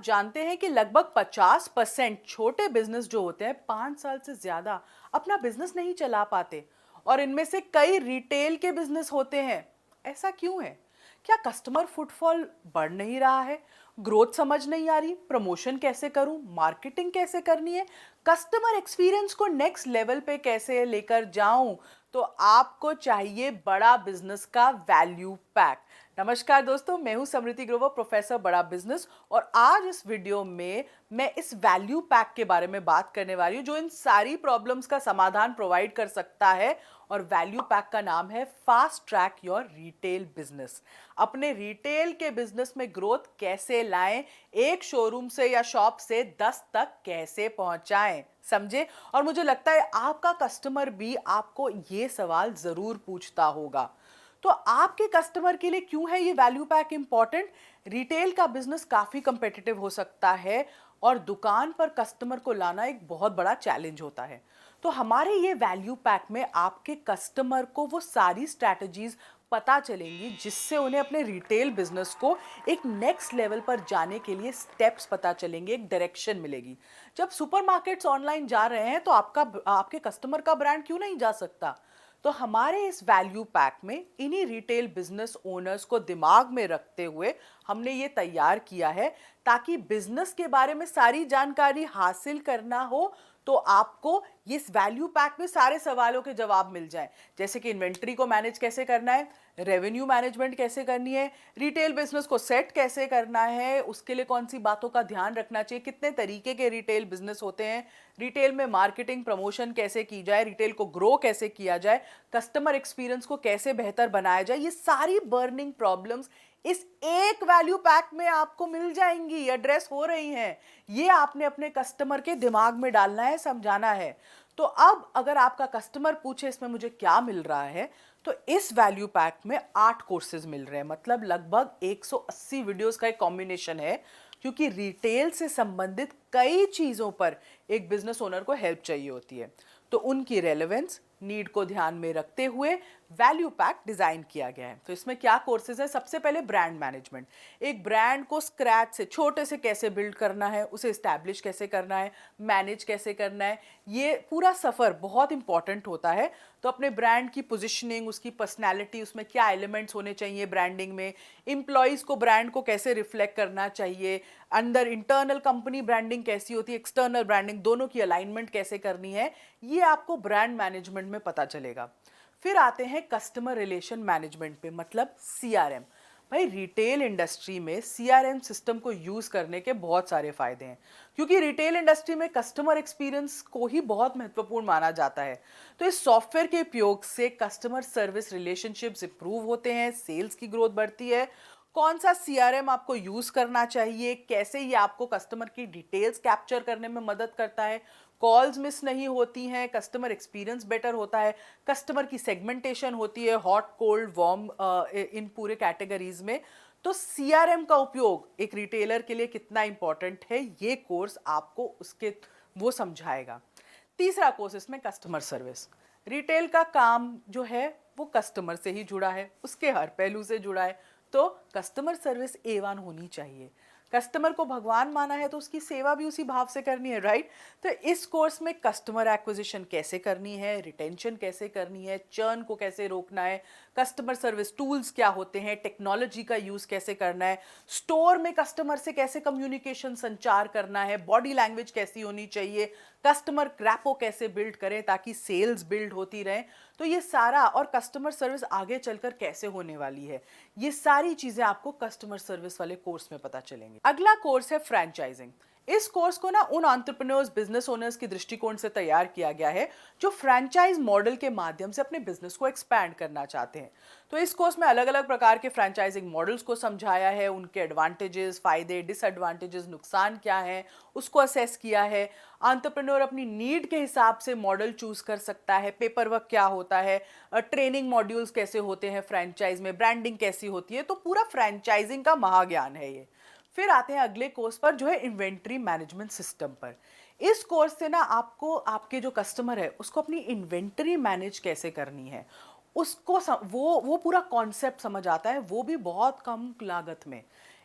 आप जानते हैं कि लगभग 50% छोटे बिजनेस जो होते हैं 5 साल से ज्यादा अपना बिजनेस नहीं चला पाते और इनमें से कई रिटेल के बिजनेस होते हैं। ऐसा क्यों है? क्या कस्टमर फुटफॉल बढ़ नहीं रहा है? ग्रोथ समझ नहीं आ रही? प्रमोशन कैसे करूं? मार्केटिंग कैसे करनी है? कस्टमर एक्सपीरियंस को नेक्स्ट लेवल पे कैसे लेकर जाऊं? तो आपको चाहिए बड़ा बिजनेस का वैल्यू पैक। नमस्कार दोस्तों, मैं हूं समृति ग्रोवर, प्रोफेसर बड़ा बिजनेस, और आज इस वीडियो में मैं इस वैल्यू पैक के बारे में बात करने वाली हूं जो इन सारी प्रॉब्लम्स का समाधान प्रोवाइड कर सकता है। और वैल्यू पैक का नाम है fast track your retail business. अपने रिटेल के बिजनेस में ग्रोथ कैसे लाएं, एक शोरूम से या शॉप से 10 तक कैसे पहुंचाएं, समझे? और मुझे लगता है आपका कस्टमर भी आपको ये सवाल जरूर पूछता होगा। तो आपके कस्टमर के लिए क्यों है ये वैल्यू पैक इंपॉर्टेंट? रिटेल का बिजनेस काफी कंपेटिटिव हो सकता है और दुकान पर कस्टमर को लाना एक बहुत बड़ा चैलेंज होता है। तो हमारे ये वैल्यू पैक में आपके कस्टमर को वो सारी स्ट्रैटेजीज पता चलेंगी जिससे उन्हें अपने रिटेल बिजनेस को एक नेक्स्ट लेवल पर जाने के लिए स्टेप्स पता चलेंगे, एक डायरेक्शन मिलेगी। जब सुपरमार्केट्स ऑनलाइन जा रहे हैं तो आपके कस्टमर का ब्रांड क्यों नहीं जा सकता? तो हमारे इस वैल्यू पैक में इन्हीं रिटेल बिजनेस ओनर्स को दिमाग में रखते हुए हमने ये तैयार किया है ताकि बिजनेस के बारे में सारी जानकारी हासिल करना हो तो आपको इस वैल्यू पैक में सारे सवालों के जवाब मिल जाएं। जैसे कि इन्वेंट्री को मैनेज कैसे करना है, रेवेन्यू मैनेजमेंट कैसे करनी है, रिटेल बिजनेस को सेट कैसे करना है, उसके लिए कौन सी बातों का ध्यान रखना चाहिए, कितने तरीके के रिटेल बिजनेस होते हैं, रिटेल में मार्केटिंग प्रमोशन कैसे की जाए, रिटेल को ग्रो कैसे किया जाए, कस्टमर एक्सपीरियंस को कैसे बेहतर बनाया जाए, ये सारी बर्निंग प्रॉब्लम्स इस एक वैल्यू पैक में आपको मिल जाएंगी, एड्रेस हो रही हैं। ये आपने अपने कस्टमर के दिमाग में डालना है, समझाना है। तो अब अगर आपका कस्टमर पूछे इसमें मुझे क्या मिल रहा है, तो इस वैल्यू पैक में 8 कोर्सेज मिल रहे हैं, मतलब लगभग 180 वीडियोस का एक कॉम्बिनेशन है। क्योंकि रिटेल से संबंधित कई चीजों पर एक बिजनेस ओनर को हेल्प चाहिए होती है, तो उनकी रेलेवेंस नीड को ध्यान में रखते हुए वैल्यू पैक डिजाइन किया गया है। तो इसमें क्या कोर्सेज है? सबसे पहले ब्रांड मैनेजमेंट। एक ब्रांड को स्क्रैच से, छोटे से कैसे बिल्ड करना है, उसे एस्टैब्लिश कैसे करना है, मैनेज कैसे करना है, ये पूरा सफर बहुत इंपॉर्टेंट होता है। तो अपने ब्रांड की पोजिशनिंग, उसकी पर्सनैलिटी, उसमें क्या एलिमेंट्स होने चाहिए ब्रांडिंग में, एम्प्लॉयज़ को ब्रांड को कैसे रिफ्लेक्ट करना चाहिए, अंदर इंटरनल कंपनी ब्रांडिंग कैसी होती है, एक्सटर्नल ब्रांडिंग, दोनों की अलाइनमेंट कैसे करनी है, ये आपको ब्रांड मैनेजमेंट में पता चलेगा। फिर आते हैं कस्टमर रिलेशन मैनेजमेंट पे, मतलब सीआरएम। भाई रिटेल इंडस्ट्री में सीआरएम सिस्टम को यूज करने के बहुत सारे फायदे हैं, क्योंकि रिटेल इंडस्ट्री में कस्टमर एक्सपीरियंस को ही बहुत महत्वपूर्ण माना जाता है। तो इस सॉफ्टवेयर के उपयोग से कस्टमर सर्विस रिलेशनशिप्स इंप्रूव होते हैं, सेल्स की ग्रोथ बढ़ती है। कौन सा सीआरएम आपको यूज करना चाहिए, कैसे ये आपको कस्टमर की डिटेल्स कैप्चर करने में मदद करता है, कॉल्स मिस नहीं होती हैं, कस्टमर एक्सपीरियंस बेटर होता है, कस्टमर की सेगमेंटेशन होती है, हॉट कोल्ड वार्म, इन पूरे कैटेगरीज में। तो सीआरएम का उपयोग एक रिटेलर के लिए कितना इंपॉर्टेंट है, ये कोर्स आपको उसके वो समझाएगा। तीसरा कोर्स इसमें कस्टमर सर्विस। रिटेल का काम जो है वो कस्टमर से ही जुड़ा है, उसके हर पहलू से जुड़ा है। तो कस्टमर सर्विस A1 होनी चाहिए। कस्टमर को भगवान माना है तो उसकी सेवा भी उसी भाव से करनी है, राइट? तो इस कोर्स में कस्टमर एक्विजिशन कैसे करनी है, रिटेंशन कैसे करनी है, चर्न को कैसे रोकना है, कस्टमर सर्विस टूल्स क्या होते हैं, टेक्नोलॉजी का यूज कैसे करना है, स्टोर में कस्टमर से कैसे कम्युनिकेशन संचार करना है, बॉडी लैंग्वेज कैसी होनी चाहिए, कस्टमर क्रैपो कैसे बिल्ड करें ताकि सेल्स बिल्ड होती रहे। तो ये सारा, और कस्टमर सर्विस आगे चलकर कैसे होने वाली है, ये सारी चीजें आपको कस्टमर सर्विस वाले कोर्स में पता चलेंगी। अगला कोर्स है फ्रेंचाइजिंग। इस कोर्स को ना उन एंटरप्रेन्योर्स, बिजनेस ओनर्स की दृष्टिकोण से तैयार किया गया है जो फ्रेंचाइज मॉडल के माध्यम से अपने बिजनेस को एक्सपैंड करना चाहते हैं। तो इस कोर्स में अलग अलग प्रकार के फ्रेंचाइजिंग मॉडल्स को समझाया है, उनके एडवांटेजेस, फायदे, डिसएडवांटेजेस, नुकसान क्या है, उसको असेस किया है। एंटरप्रेन्योर अपनी नीड के हिसाब से मॉडल चूज कर सकता है, पेपर वर्क क्या होता है, ट्रेनिंग मॉड्यूल्स कैसे होते हैं फ्रेंचाइज में, ब्रांडिंग कैसी होती है। तो पूरा फ्रेंचाइजिंग का महाज्ञान है ये। फिर आते हैं अगले कोर्स पर जो है इन्वेंट्री मैनेजमेंट सिस्टम पर। इस कोर्स से ना आपको, आपके जो कस्टमर है उसको अपनी इन्वेंट्री मैनेज कैसे करनी है, उसको वो पूरा कॉन्सेप्ट समझ आता है, वो भी बहुत कम लागत में।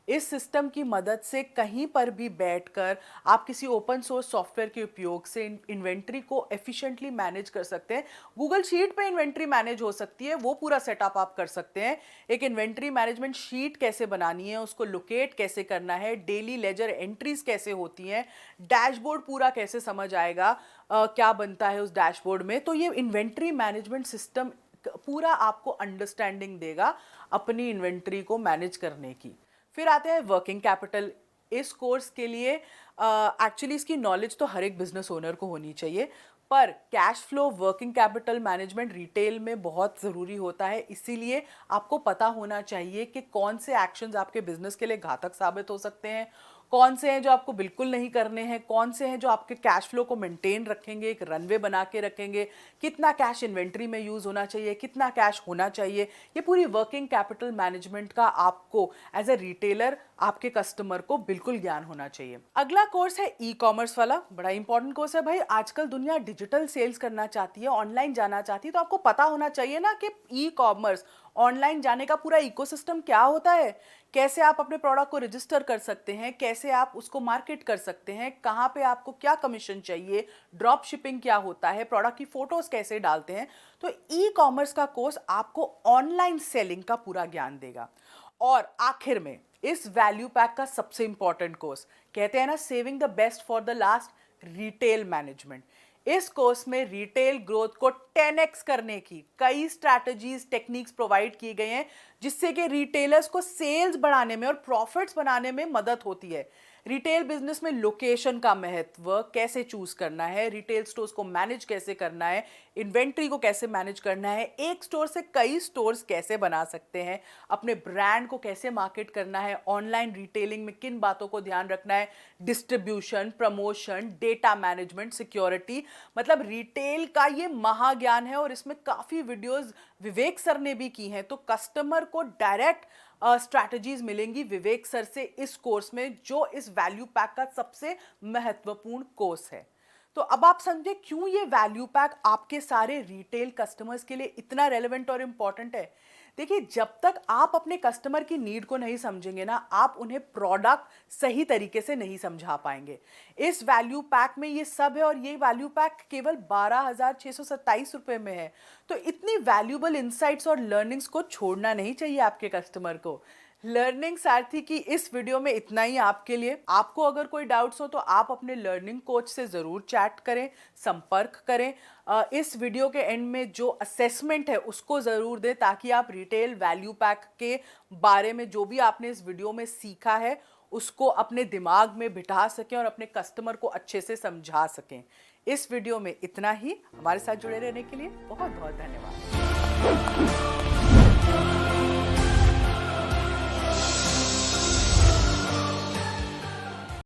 इस सिस्टम की मदद से कहीं पर भी बैठकर आप किसी ओपन सोर्स सॉफ्टवेयर के उपयोग से इन्वेंट्री को एफिशिएंटली मैनेज कर सकते हैं। गूगल शीट पे इन्वेंट्री मैनेज हो सकती है, वो पूरा सेटअप आप कर सकते हैं। एक इन्वेंट्री मैनेजमेंट शीट कैसे बनानी है, उसको लोकेट कैसे करना है, डेली लेजर एंट्रीज कैसे होती हैं, डैशबोर्ड पूरा कैसे समझ आएगा, क्या बनता है उस डैशबोर्ड में। तो ये इन्वेंट्री मैनेजमेंट सिस्टम पूरा आपको अंडरस्टैंडिंग देगा अपनी इन्वेंट्री को मैनेज करने की। फिर आते हैं वर्किंग कैपिटल। इस कोर्स के लिए एक्चुअली इसकी नॉलेज तो हर एक बिजनेस ओनर को होनी चाहिए, पर cash flow working capital management retail में बहुत ज़रूरी होता है। इसीलिए आपको पता होना चाहिए कि कौन से एक्शंस आपके बिजनेस के लिए घातक साबित हो सकते हैं, कौन से हैं जो आपको बिल्कुल नहीं करने हैं, कौन से हैं जो आपके कैश फ्लो को मेंटेन रखेंगे, एक रनवे बना के रखेंगे, कितना कैश इन्वेंट्री में यूज़ होना चाहिए, कितना कैश होना चाहिए। ये पूरी वर्किंग कैपिटल मैनेजमेंट का आपको एज ए रिटेलर आपके कस्टमर को बिल्कुल ज्ञान होना चाहिए। अगला कोर्स है ई कॉमर्स वाला, बड़ा इंपॉर्टेंट कोर्स है भाई। आजकल दुनिया डिजिटल सेल्स करना चाहती है, ऑनलाइन जाना चाहती है, तो आपको पता होना चाहिए ना कि ई कॉमर्स ऑनलाइन जाने का पूरा इकोसिस्टम क्या होता है, कैसे आप अपने प्रोडक्ट को रजिस्टर कर सकते हैं, कैसे आप उसको मार्केट कर सकते हैं, कहाँ पे आपको क्या कमीशन चाहिए, ड्रॉप शिपिंग क्या होता है, प्रोडक्ट की फोटोज कैसे डालते हैं। तो ई कॉमर्स का कोर्स आपको ऑनलाइन सेलिंग का पूरा ज्ञान देगा। और आखिर में इस वैल्यू पैक का सबसे इंपॉर्टेंट कोर्स, कहते हैं ना saving the best for the last, retail management. इस कोर्स में रिटेल ग्रोथ को 10x करने की कई स्ट्रैटेजीज टेक्निक्स प्रोवाइड की गई हैं, जिससे कि रिटेलर्स को सेल्स बढ़ाने में और प्रॉफिट्स बनाने में मदद होती है। रिटेल बिजनेस में लोकेशन का महत्व, कैसे चूज करना है, रिटेल स्टोर्स को मैनेज कैसे करना है, इन्वेंट्री को कैसे मैनेज करना है, एक स्टोर से कई स्टोर्स कैसे बना सकते हैं, अपने ब्रांड को कैसे मार्केट करना है, ऑनलाइन रिटेलिंग में किन बातों को ध्यान रखना है, distribution, promotion, data management, security. मतलब रिटेल का ये महाज्ञान है और इसमें काफी वीडियोस विवेक सर ने भी की हैं। तो कस्टमर को डायरेक्ट स्ट्रैटेजीज मिलेंगी विवेक सर से इस कोर्स में, जो इस वैल्यू पैक का सबसे महत्वपूर्ण कोर्स है। तो अब आप समझे क्यों ये वैल्यू पैक आपके सारे रिटेल कस्टमर्स के लिए इतना रेलेवेंट और इंपॉर्टेंट है। देखिए, जब तक आप अपने कस्टमर की नीड को नहीं समझेंगे ना, आप उन्हें प्रोडक्ट सही तरीके से नहीं समझा पाएंगे। इस वैल्यू पैक में ये सब है और ये वैल्यू पैक केवल 12,627 रुपए में है। तो इतनी वैल्यूबल इंसाइट्स और लर्निंग्स को छोड़ना नहीं चाहिए आपके कस्टमर को। लर्निंग सारथी की इस वीडियो में इतना ही आपके लिए। आपको अगर कोई डाउट्स हो तो आप अपने लर्निंग कोच से ज़रूर चैट करें, संपर्क करें। इस वीडियो के एंड में जो असेसमेंट है उसको ज़रूर दें, ताकि आप रिटेल वैल्यू पैक के बारे में जो भी आपने इस वीडियो में सीखा है उसको अपने दिमाग में बिठा सकें और अपने कस्टमर को अच्छे से समझा सकें। इस वीडियो में इतना ही। हमारे साथ जुड़े रहने के लिए बहुत बहुत धन्यवाद।